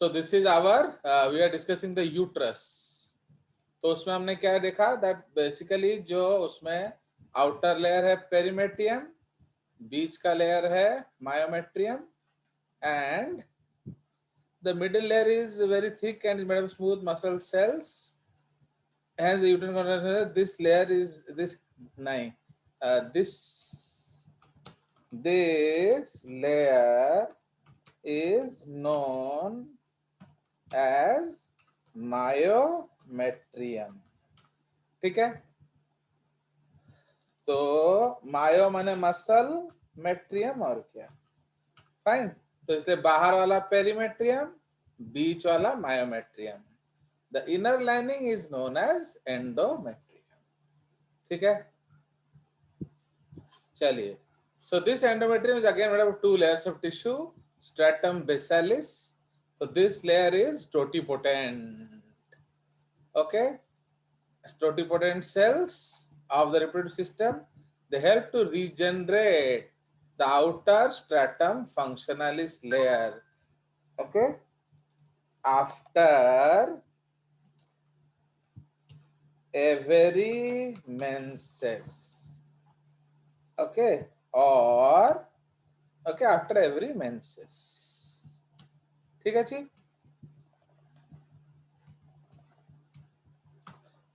So this is our we are discussing the uterus. तो उसमें हमने क्या देखा, that basically जो उसमें outer layer है perimetrium, बीच का layer है myometrium, and the middle layer is very thick and is made of smooth muscle cells. Hence the uterine conduction, this layer is this nine. This layer is known as myometrium. ठीक है, तो मायो माने muscle, मेट्रियम और क्या, fine. तो इसलिए बाहर वाला पेरीमेट्रियम, बीच वाला myometrium. The inner lining is known as endometrium. ठीक है, चलिए. So this endometrium is again made up of two layers of tissue, stratum basalis. So this layer is totipotent. Okay, totipotent cells of the reproductive system, they help to regenerate the outer stratum functionalis layer. Okay, after every menses. Okay, or okay after every menses. ठीक है जी,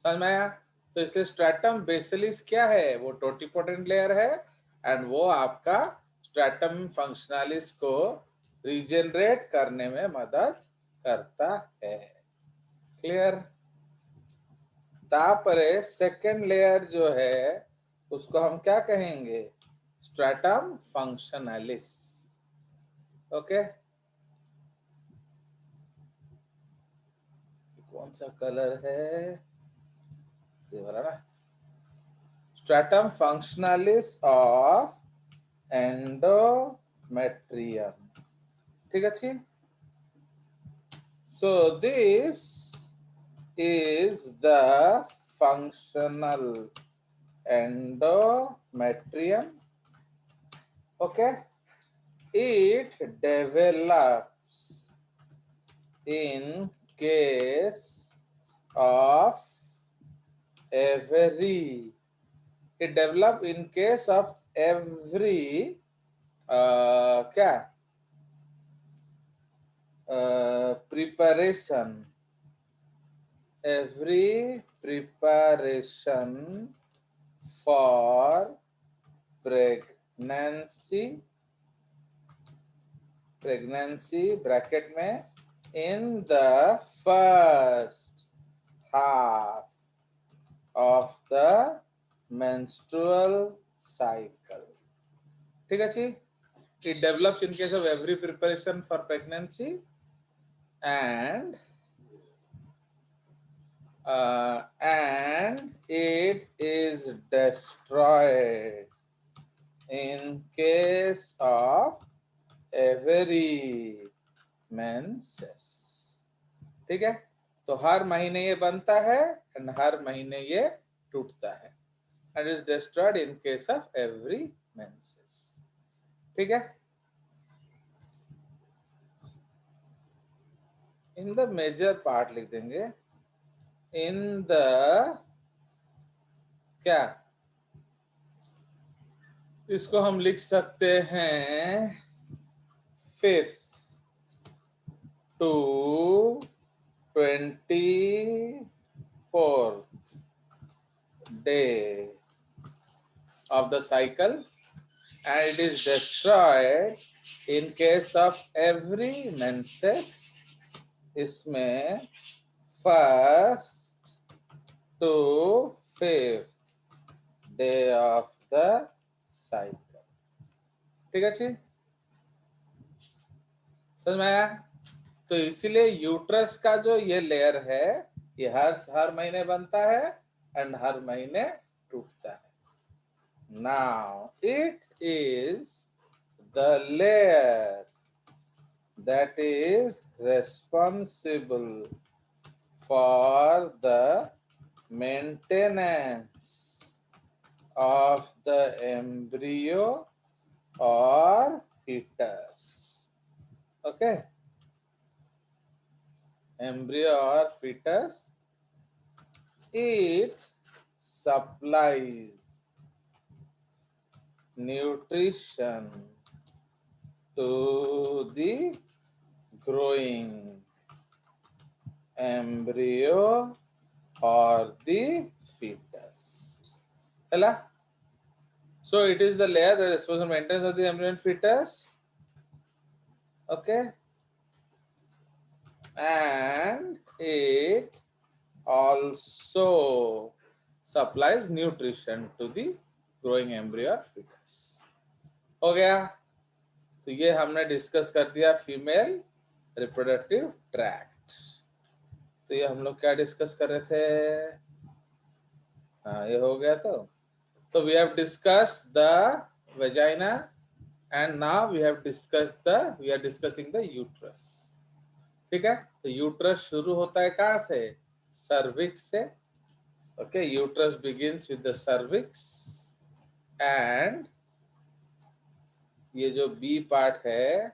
समझ में आया. तो इसलिए stratum बेसिलिस क्या है, वो टोटिपोटेंट लेयर है एंड वो आपका स्ट्रैटम फंक्शनलिस को रीजनरेट करने में मदद करता है. क्लियर. तापरे सेकेंड लेयर जो है उसको हम क्या कहेंगे, स्ट्रैटम फंक्शनलिस. ओके, कौन सा कलर है, ये वाला ना, stratum functionalis of endometrium. ठीक है जी. So this is the functional endometrium. Okay, it develops in case of every, it develop in case of every क्या preparation, every preparation for pregnancy bracket में in the first half of the menstrual cycle. ठीक है जी. It develops in case of every preparation for pregnancy and it is destroyed in case of every menses. ठीक है, तो हर महीने ये बनता है एंड हर महीने ये टूटता है and is destroyed in case of every menses. ठीक है, इन द मेजर पार्ट लिख देंगे, इन द क्या, इसको हम लिख सकते हैं 5th to 24th day of the cycle and it is destroyed in case of every menses. इसमें 1st to 5th day of the cycle. ठीक है जी, समझ में आया. तो इसीलिए यूट्रस का जो ये लेयर है ये हर महीने बनता है एंड हर महीने टूटता है. Now it is the layer that is responsible for the maintenance of the embryo or fetus. Okay, embryo or fetus, it supplies nutrition to the growing embryo or the fetus. Hela? So it is the layer that is responsible for maintenance of the embryo and fetus. Okay. And it also supplies nutrition to the growing embryo or fetus. हो गया. तो ये हमने discuss कर दिया female reproductive tract. तो ये हम लोग क्या डिस्कस कर रहे थे? हाँ, ये हो गया. तो we have discussed the vagina and now we are discussing the uterus. ठीक है. तो यूट्रस शुरू होता है कहाँ से? सर्विक्स से. Okay. Uterus begins with the cervix and ये जो बी पार्ट है,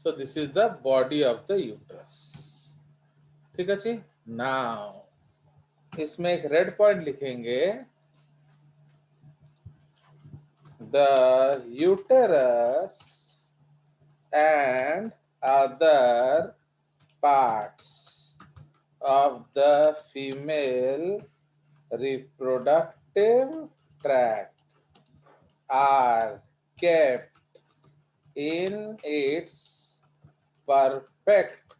so this is the body of the uterus. ठीक है जी. नाउ इसमें एक रेड पॉइंट लिखेंगे. The uterus and other parts of the female reproductive tract are kept in its perfect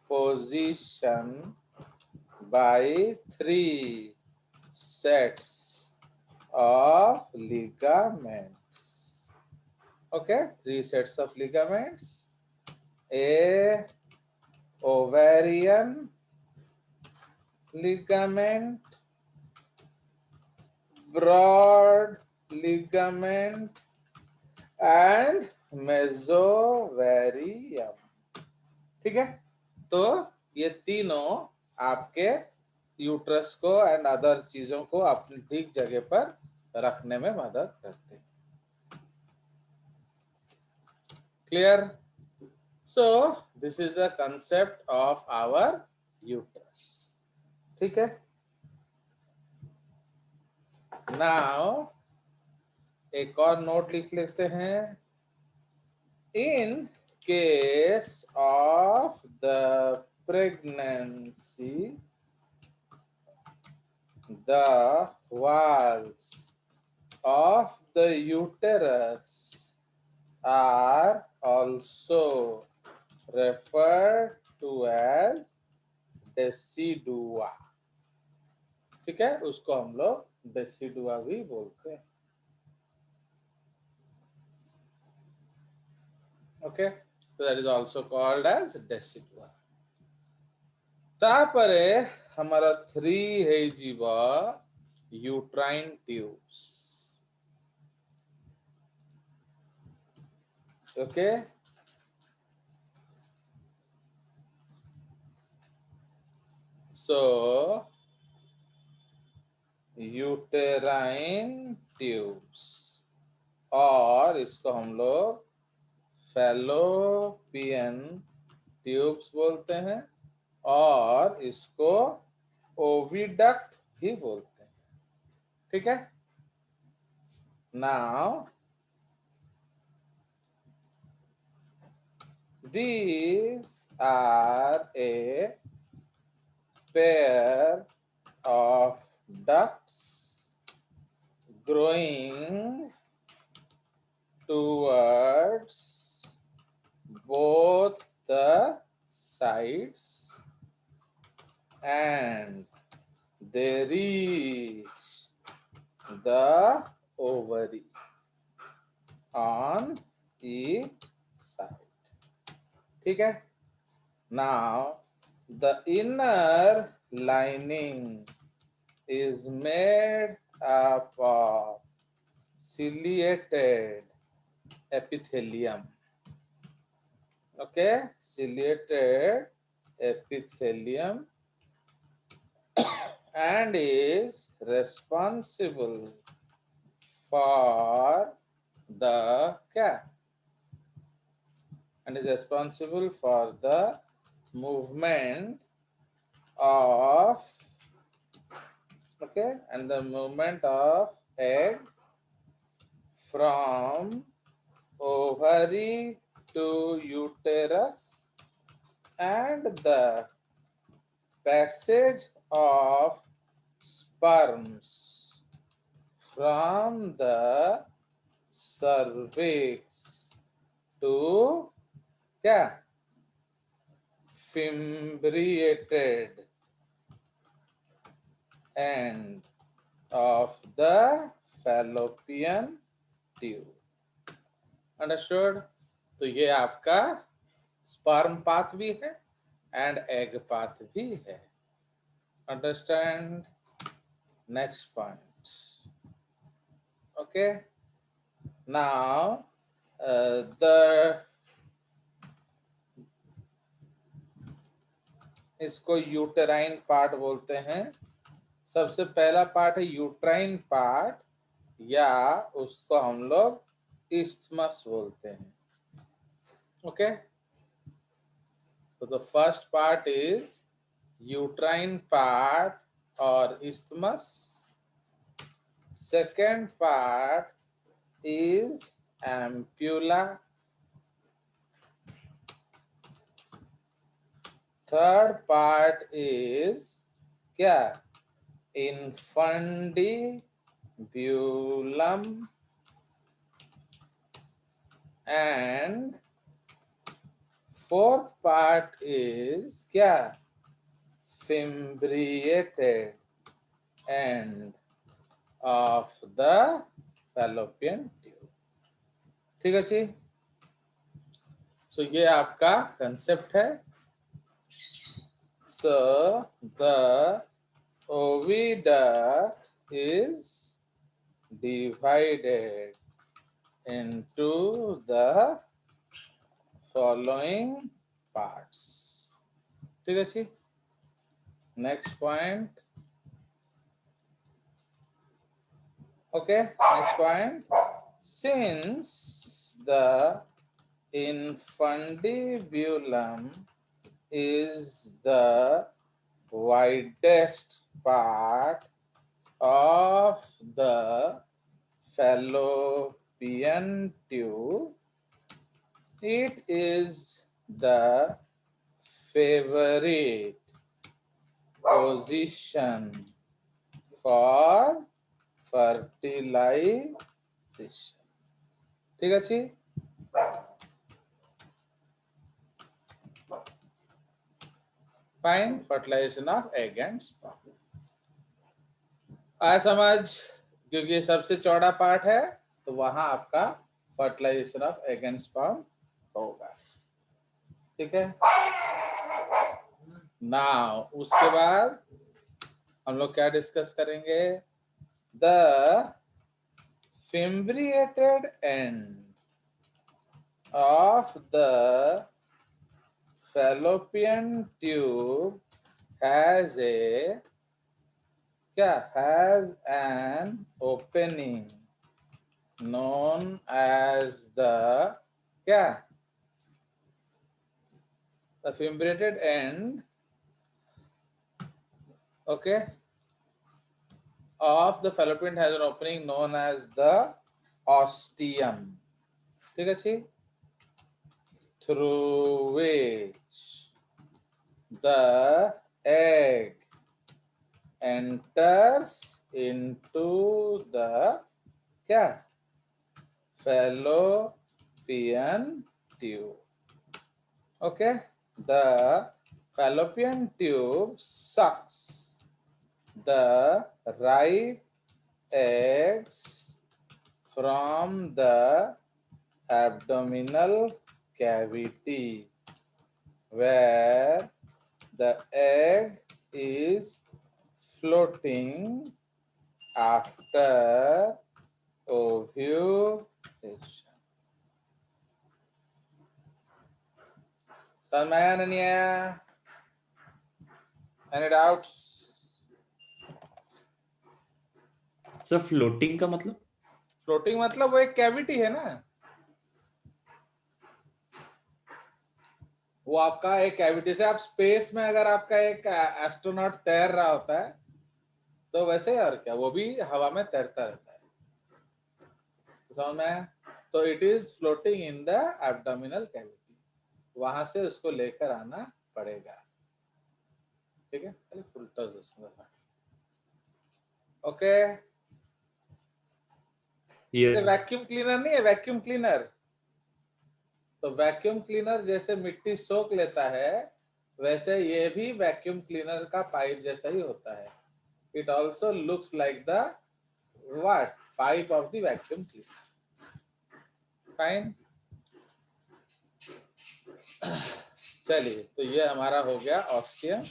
position by 3 sets of ligaments. Okay, 3 sets of ligaments. A ovarian ligament, broad ligament and mesovarium. ठीक है. तो ये तीनों आपके uterus को and other चीजों को अपनी ठीक जगह पर रखने में मदद करते हैं. Clear? So this is the concept of our uterus. ठीक है. नाउ एक और नोट लिख लेते हैं. In case of the pregnancy, the walls of the uterus are also referred to as decidua. ठीक है. उसको हम लोग डेसिडुआ भी बोलते हैं. Okay. so that is also called as decidua. तापरे हमारा 3 ହେଇଯିବ uterine tubes. Okay. So uterine tubes और इसको हम लोग फैलोपियन ट्यूब्स बोलते हैं और इसको ओविडक्ट भी बोलते हैं. ठीक है. Now these are a pair of ducts growing towards both the sides and they reach the ovary on each side. ठीक है. Now the inner lining is made up of ciliated epithelium. Okay, ciliated epithelium and is responsible for the क्या and is responsible for the movement of and the movement of egg from ovary to uterus and the passage of sperms from the cervix to fimbriated end of the fallopian tube. Understood? तो ये आपका sperm path भी है and egg path भी है. Understand? Next point. Okay. Now इसको uterine part बोलते हैं. सबसे पहला पार्ट है यूट्राइन पार्ट या उसको हम लोग isthmus बोलते हैं. ओके, तो the first part is uterine part और isthmus. Second part is ampulla. Third part is क्या? infundibulum. And fourth part is क्या? fimbriated end of the fallopian tube. ठीक है जी. सो ये आपका कंसेप्ट है. So the oviduct is divided into the following parts. ठीक है जी. Next point. Okay, next point. Since the infundibulum is the widest part of the fallopian tube, it is the favorite position for fertilization. ठीक है जी. Fine. Fertilization of egg and sperm. आया समझ? क्योंकि ये सबसे चौड़ा पार्ट है तो वहां आपका fertilization of egg and sperm होगा. ठीक है. नाउ उसके बाद हम लोग क्या डिस्कस करेंगे? The fimbriated end of the fallopian tube has an opening known as the fimbriated end of the fallopian has an opening known as the ostium. ठीक है जी. Through which the egg enters into the fallopian tube. Okay, the fallopian tube sucks the ripe eggs from the abdominal cavity where the egg is floating after ovulation. समझ में आया नहीं आया? Any doubts? Sir floating का मतलब? Floating मतलब वो एक कैविटी है ना. वो आपका एक कैविटी से, आप स्पेस में अगर आपका एक एस्ट्रोनॉट तैर रहा होता है तो वैसे ही, और क्या, वो भी हवा में तैरता रहता है, समझ में? तो it is floating in the abdominal cavity, वहां से उसको लेकर आना पड़ेगा, ठीक है? उल्टा ओके। यस वैक्यूम क्लीनर नहीं है, वैक्यूम क्लीनर, तो वैक्यूम क्लीनर जैसे मिट्टी सोख लेता है वैसे ये भी वैक्यूम क्लीनर का पाइप जैसा ही होता है। It also looks like the what pipe of the vacuum cleaner. Fine, चलिए, तो ये हमारा हो गया ऑस्टियम।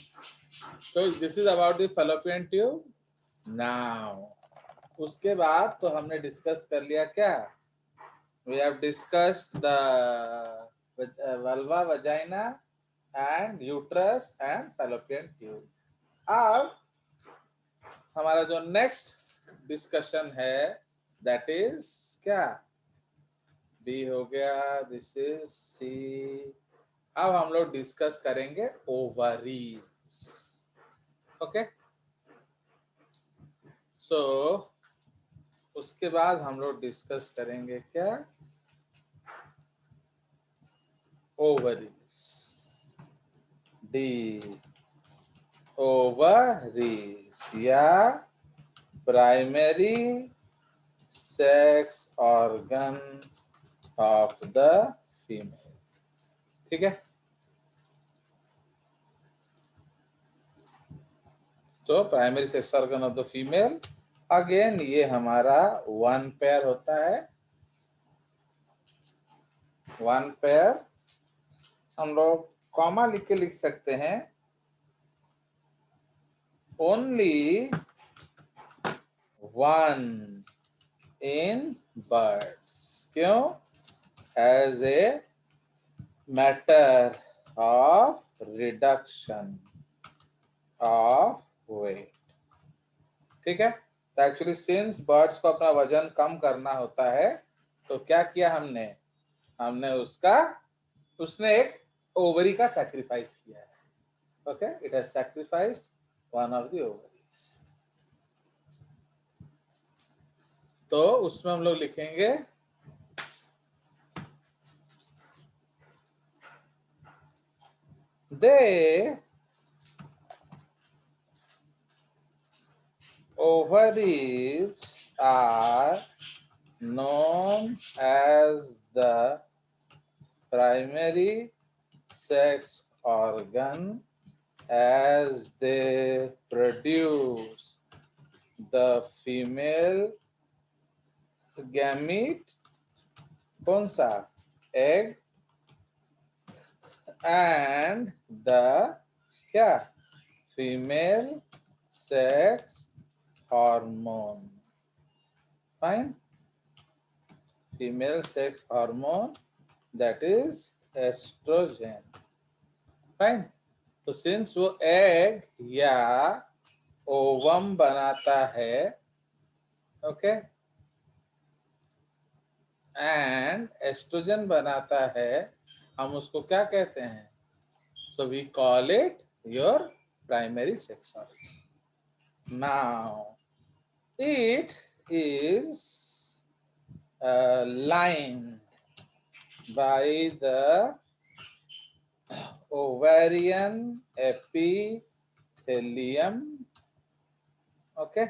तो this is about the fallopian tube. Now उसके बाद तो हमने डिस्कस कर लिया क्या, we have discussed the vulva, vagina and uterus and fallopian tube. अब हमारा जो नेक्स्ट डिस्कशन है दैट इज क्या, बी हो गया, दिस इज सी। अब हम लोग डिस्कस करेंगे ओवरीज। ओके, सो उसके बाद हम लोग डिस्कस करेंगे क्या, ओवरीज। डी, ओवरीज या primary sex organ of the female, ठीक है? तो primary sex organ of the female, again ये हमारा वन पेयर होता है। वन पेयर हम लोग कॉमा लिख के लिख सकते हैं, ओनली वन इन बर्ड्स। क्यों? As a matter of reduction of weight, ठीक है? तो एक्चुअली सिंस बर्ड्स को अपना वजन कम करना होता है तो क्या किया हमने, उसने एक ओवरी का सैक्रिफाइस किया है। Okay, it has sacrificed one of the ovaries. तो उसमें हम लोग लिखेंगे दे ovaries are known as the primary sex organ as they produce the female gamete, कौन सा, egg, and the क्या, female sex hormone. Fine, female sex hormone, that is estrogen. Fine, तो since वो एग या ओवम बनाता है, okay, and oestrogen बनाता है, हम उसको क्या कहते हैं, so we call it your primary sex organ. Now it is lined by the ovarian epithelium. Okay,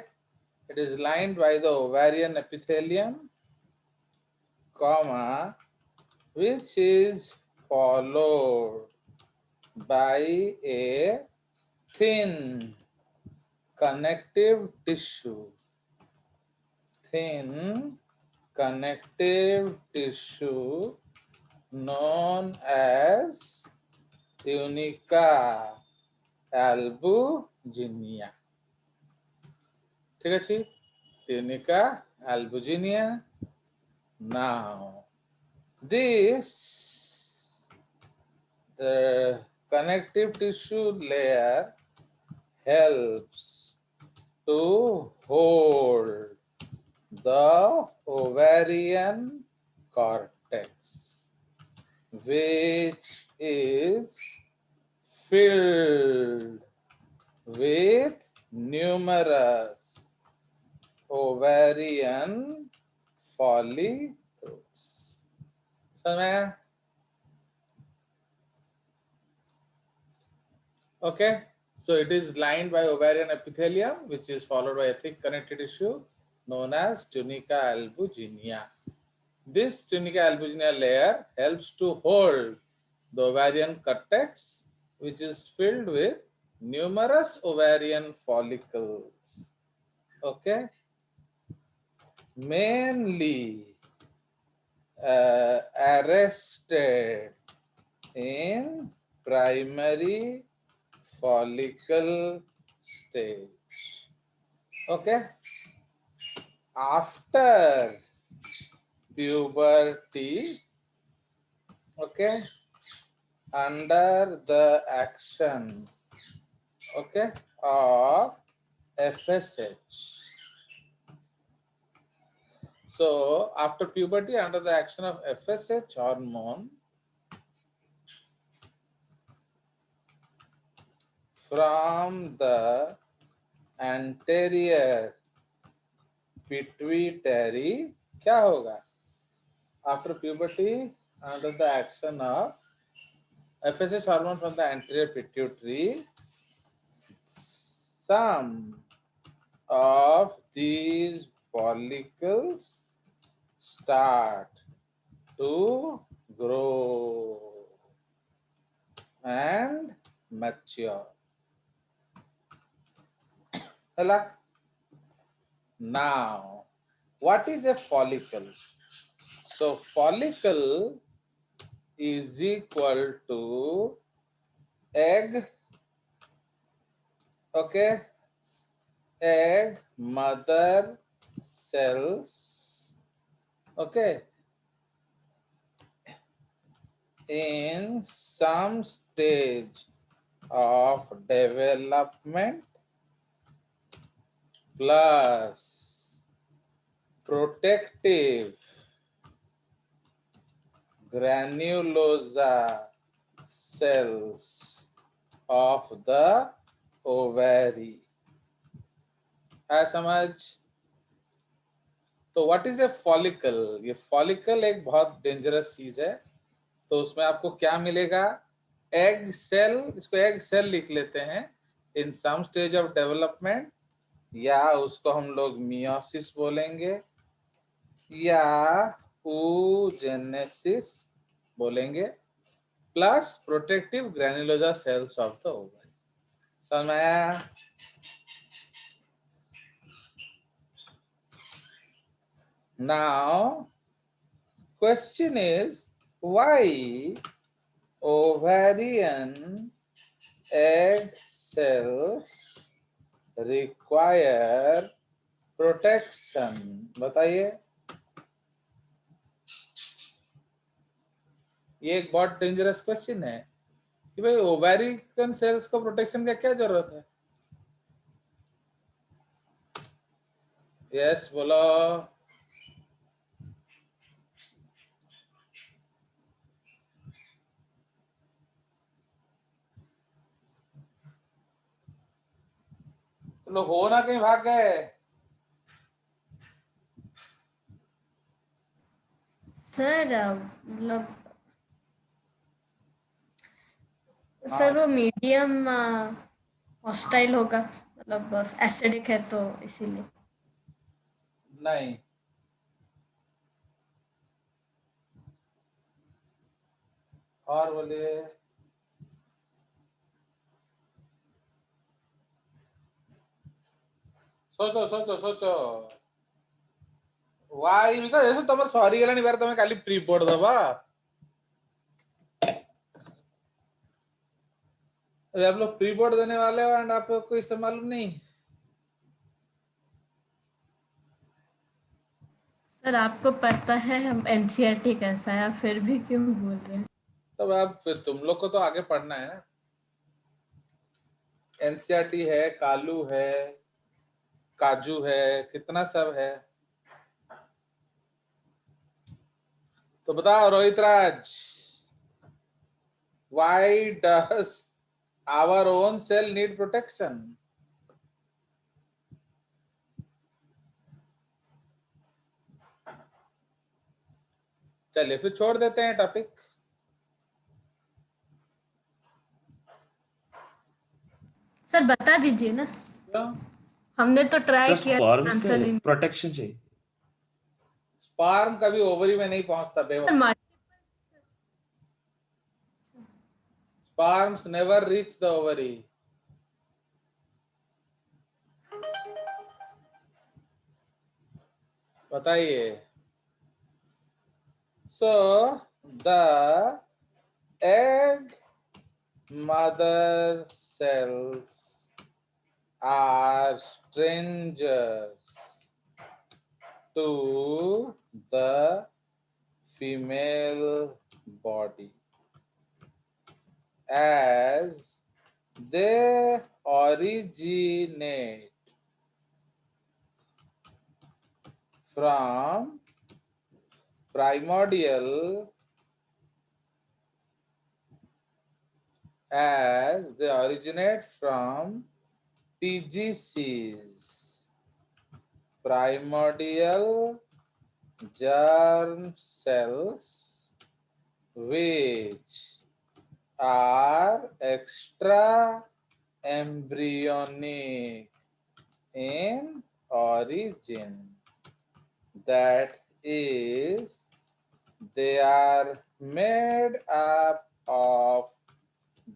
it is lined by the ovarian epithelium, comma, which is followed by a thin connective tissue. Thin connective tissue known as tunica albuginea. ठीक है जी, tunica albuginea. Now this the connective tissue layer helps to hold the ovarian cortex. which is filled with numerous ovarian follicles. समझ में आया? Okay, so it is lined by ovarian epithelium, which is followed by a thick connective tissue known as tunica albuginea. This tunica albuginea layer helps to hold the ovarian cortex, which is filled with numerous ovarian follicles. Okay, mainly arrested in primary follicle stage. Okay, after puberty, okay, under the action, okay, of FSH. So after puberty, under the action of FSH hormone, from the anterior pituitary, क्या होगा? After puberty, under the action of FSH hormone from the anterior pituitary, some of these follicles start to grow and mature. Hello? Now, what is a follicle? So, follicle is equal to egg, okay, egg mother cells, okay, in some stage of development plus protective granulosa cells of the ovary. है समझ? तो what is a follicle? ये follicle एक बहुत dangerous चीज है. तो उसमें आपको क्या मिलेगा? एग सेल, इसको एग सेल लिख लेते हैं, in some stage of development, या उसको हम लोग मियोसिस बोलेंगे या oogenesis बोलेंगे, plus protective granulosa cells of the ovary. समझ में आया? Now, question is, why ovarian egg cells require protection? बताइए. ये एक बहुत डेंजरस क्वेश्चन है कि भाई ओवेरियन सेल्स को प्रोटेक्शन का क्या जरूरत है? यस बोलो. लोग हो ना कहीं भाग गए. सर मतलब सर वो मीडियम हॉस्टाइल होगा, मतलब बस एसिडिक है तो इसीलिए. नहीं, और बोलिए. सोचो सोचो सोचो. वाई बिकॉज ऐसे तुम सॉरी गलानी बार तुम्हें खाली प्री बोर्ड दबा. अरे आप लोग प्री बोर्ड देने वाले हो एंड आपको कोई से मालूम नहीं. सर आपको पता है हम एनसीईआरटी कैसा है, फिर भी क्यों बोल रहे हैं? तब अब फिर तुम लोग को तो आगे पढ़ना है ना. एनसीईआरटी है, कालू है, काजू है, कितना सब है. तो बताओ Rohit Raj, Why does our own cell need protection? चलिए फिर छोड़ देते हैं टॉपिक. सर बता दीजिए ना, क्यों? हमने तो ट्राई तो किया, स्पर्म आंसर से नहीं प्रोटेक्शन चाहिए. स्पर्म कभी ओवरी में नहीं पहुंचता बेवकूफ. मिला। Sperms never reach the ovary. बताइए. So the egg mother cells are strangers to the female body as they originate from primordial PGCs, primordial germ cells, which are extra embryonic in origin. That is, they are made up of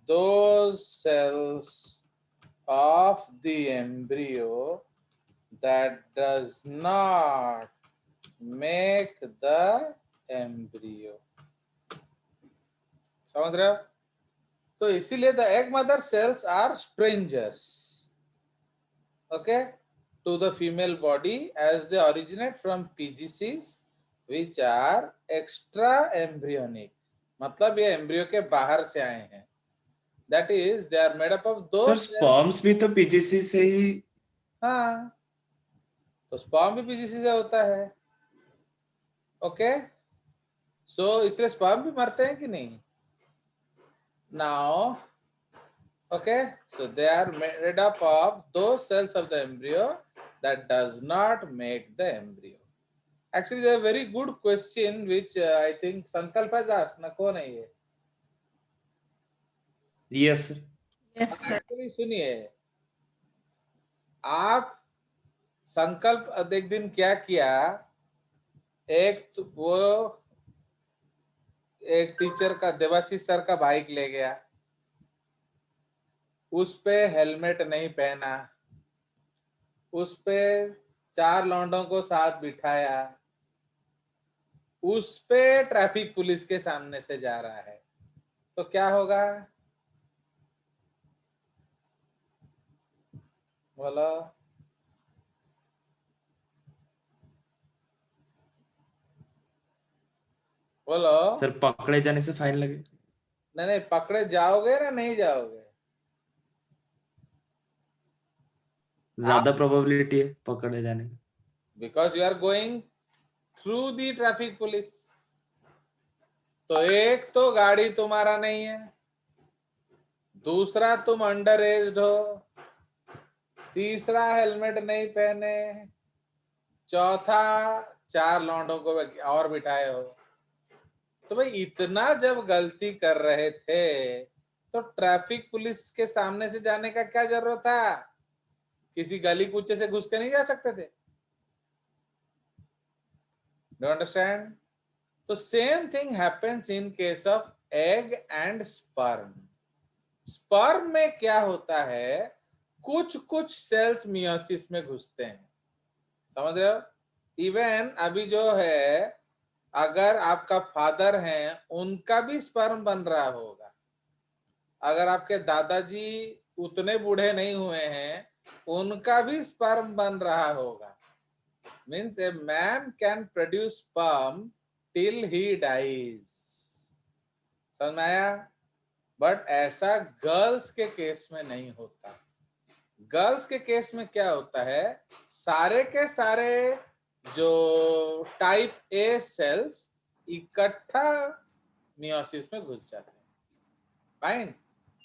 those cells of the embryo that does not make the embryo. समझ रहे हो? तो इसीलिए the egg mother cells are strangers, okay, to the female body as they originate from PGCs, which are extra embryonic. मतलब ये embryo के बाहर से आए हैं. That is, they are made up of sir those. Sperms भी तो PGC से ही. हाँ, तो स्पर्म भी पीजीसी से होता है. ओके, सो इसलिए स्पर्म भी मरते हैं कि नहीं? Now, okay, so they are made up of those cells of the embryo that does not make the embryo. Actually, they are a very good question which I think Sankalp has asked. ना कौन है ये? Yes sir. Yes sir. Actually सुनिए, आप संकल्प एक दिन क्या किया, वो एक टीचर का, देवाशीष सर का बाइक ले गया, उस पे हेलमेट नहीं पहना, उस पे 4 लौंडों को साथ बिठाया, उस पे ट्रैफिक पुलिस के सामने से जा रहा है, तो क्या होगा? बोलो. बोलो. सर पकड़े जाने से फाइन लगे. नहीं, पकड़े जाओगे ना नहीं जाओगे? ज्यादा प्रोबेबिलिटी है पकड़े जाने की. Because you are going through the traffic police. तो एक तो गाड़ी तुम्हारा नहीं है, दूसरा तुम अंडर एज्ड हो, तीसरा हेलमेट नहीं पहने, चौथा 4 लौंडों को और बिठाए हो. तो भाई इतना जब गलती कर रहे थे तो ट्रैफिक पुलिस के सामने से जाने का क्या जरूरत था? किसी गली कूचे से घुस के नहीं जा सकते थे? Do understand? तो same thing happens in case of egg and sperm. Sperm में क्या होता है, कुछ कुछ सेल्स मियोसिस में घुसते हैं. समझ रहे हो? इवन अभी जो है, अगर आपका फादर है, उनका भी स्पर्म बन रहा होगा. अगर आपके दादाजी उतने बूढ़े नहीं हुए हैं, उनका भी स्पर्म बन रहा होगा. Means a man can produce sperm till he dies. समझ में आया? बट ऐसा गर्ल्स के केस में नहीं होता. गर्ल्स के केस में क्या होता है, सारे के सारे जो टाइप ए सेल्स इकट्ठा मियोसिस में घुस जाते हैं. फाइन।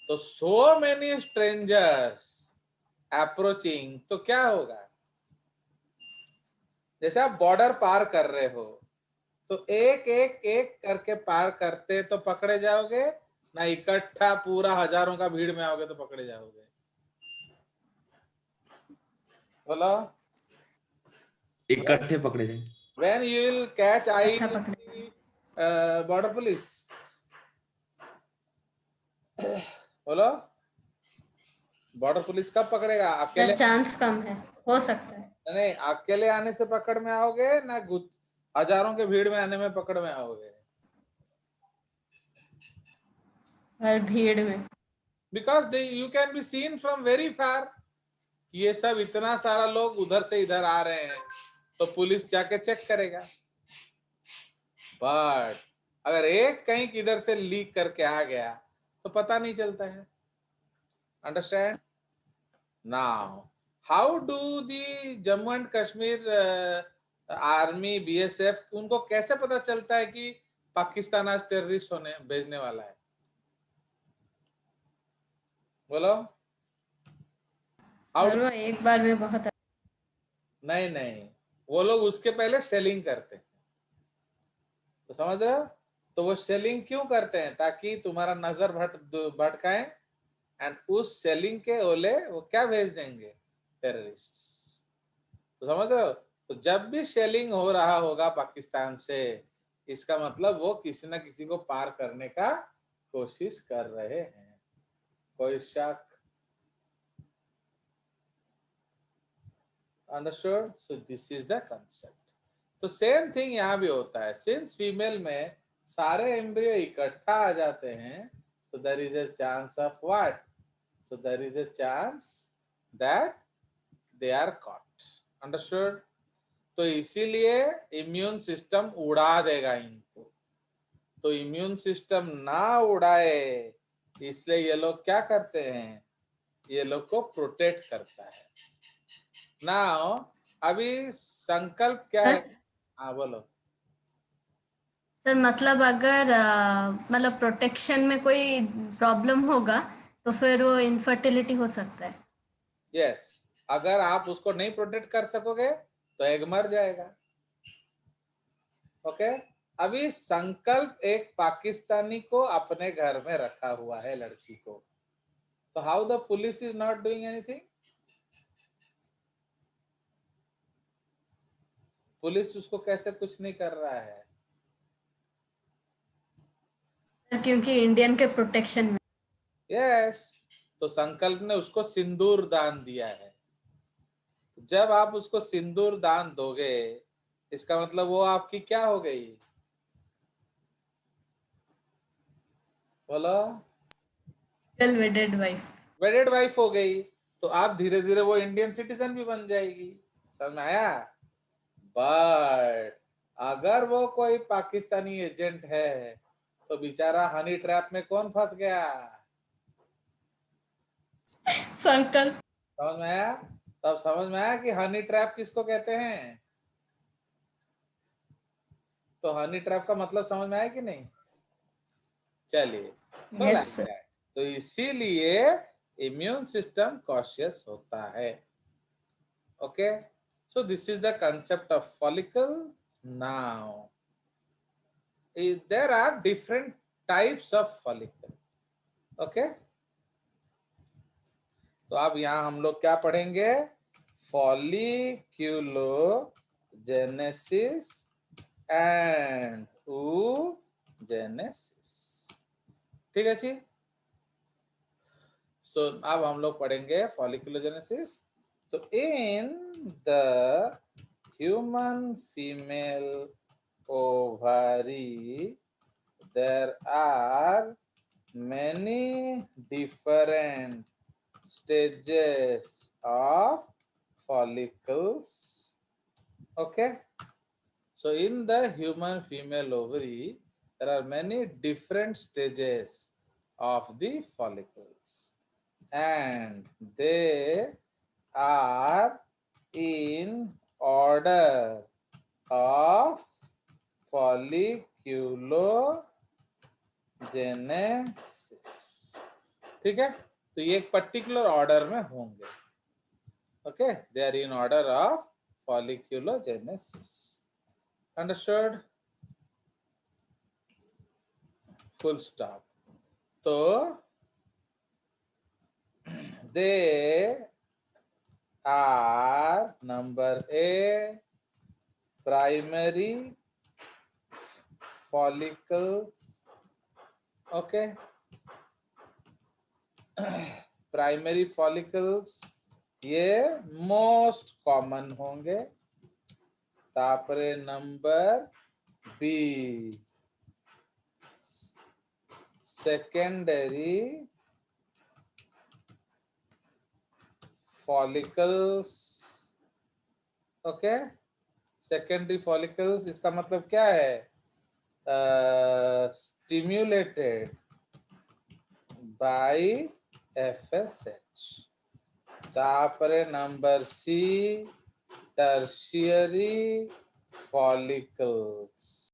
तो सो मेनी स्ट्रेंजर्स अप्रोचिंग, तो क्या होगा? जैसे आप बॉर्डर पार कर रहे हो, तो एक एक एक करके पार करते तो पकड़े जाओगे ना, इकट्ठा पूरा हजारों का भीड़ में आओगे तो पकड़े जाओगे? बोलो। इकट्ठे पकड़े जाएंगे। When you will catch eye इकट्ठा of पकड़े। the border police, बोलो। बॉर्डर पुलिस कब पकड़ेगा? अकेले? सर चांस कम है, हो सकता है। नहीं, अकेले आने से पकड़ में आओगे ना, हजारों के भीड़ में आने में पकड़ में आओगे? हर भीड़ में। Because you can be seen from very far. ये सब इतना सारा लोग उधर से इधर आ रहे हैं, तो पुलिस जाके चेक करेगा। बट अगर एक कहीं किधर से लीक करके आ गया तो पता नहीं चलता है। Understand? Now how do the Jammu and Kashmir army, BSF, उनको कैसे पता चलता है कि पाकिस्तान आज टेररिस्ट होने भेजने वाला है? बोलो। सर वो एक बार में बहुत। नहीं नहीं, वो लोग उसके पहले सेलिंग करते हैं, तो समझ रहे हो? तो वो सेलिंग क्यों करते हैं? ताकि तुम्हारा नजर भटकाएं, एंड उस सेलिंग के ओले वो क्या भेज देंगे? टेररिस्ट। तो समझ रहे हो? तो जब भी सेलिंग हो रहा होगा पाकिस्तान से, इसका मतलब वो किसी ना किसी को पार करने का कोशिश कर रहे हैं। कोई शक? Understood? So this is the concept. तो सेम थिंग यहाँ भी होता है। सिंस फीमेल में सारे एम्ब्रियो इकट्ठा आ जाते हैं, so there is a chance of what? So there is a chance that they are caught. Understood? तो इसीलिए इम्यून सिस्टम उड़ा देगा इनको। तो इम्यून सिस्टम ना उड़ाए, इसलिए ये लोग क्या करते हैं? ये लोग को प्रोटेक्ट करता है। नाउ अभी संकल्प क्या है? हाँ बोलो। सर मतलब अगर मतलब प्रोटेक्शन में कोई प्रॉब्लम होगा तो फिर वो इनफर्टिलिटी हो सकता है। यस, अगर आप उसको नहीं प्रोटेक्ट कर सकोगे तो एग मर जाएगा। ओके। अभी संकल्प एक पाकिस्तानी को अपने घर में रखा हुआ है, लड़की को, तो how the police is not doing anything? Police उसको कैसे कुछ नहीं कर रहा है? क्योंकि इंडियन के प्रोटेक्शन में। यस, तो संकल्प ने उसको सिंदूर दान दिया है। जब आप उसको सिंदूर दान दोगे, इसका मतलब वो आपकी क्या हो गई? बोलो। वेडेड वाइफ। वेडेड वाइफ हो गई। तो आप धीरे धीरे वो इंडियन सिटीजन भी बन जाएगी। समझ में आया? बट अगर वो कोई पाकिस्तानी एजेंट है तो बेचारा हनी ट्रैप में कौन फंस गया? संकल्प। समझ में आया? तब समझ में आया कि हनी ट्रैप किसको कहते हैं। तो हनी ट्रैप का मतलब समझ में आया कि नहीं? चलिए, so yes like sir. That. तो इसीलिए इम्यून सिस्टम कॉशियस होता है। Okay, so this is the concept of follicle. Now there are different types of follicle. Okay, तो अब यहाँ हम लोग क्या पढ़ेंगे? फॉलिक्यूलोजेनेसिस एंड oogenesis। ठीक है जी। सो अब हम लोग पढ़ेंगे फॉलिक्यूलोजेनेसिस। तो in the human female ovary there are many different stages of follicles. Okay, so in the human female ovary there are many different stages of the follicles, and they are in order of folliculogenesis. ठीक है, तो ये एक particular order में होंगे. Okay, they are in order of folliculogenesis. Understood? Full stop. तो they are number A, primary follicles. Okay. Primary follicles ये most common होंगे. तापरे number B, secondary follicles. Okay, secondary follicles इसका मतलब क्या है? Stimulated by FSH. तापरे number C, tertiary follicles.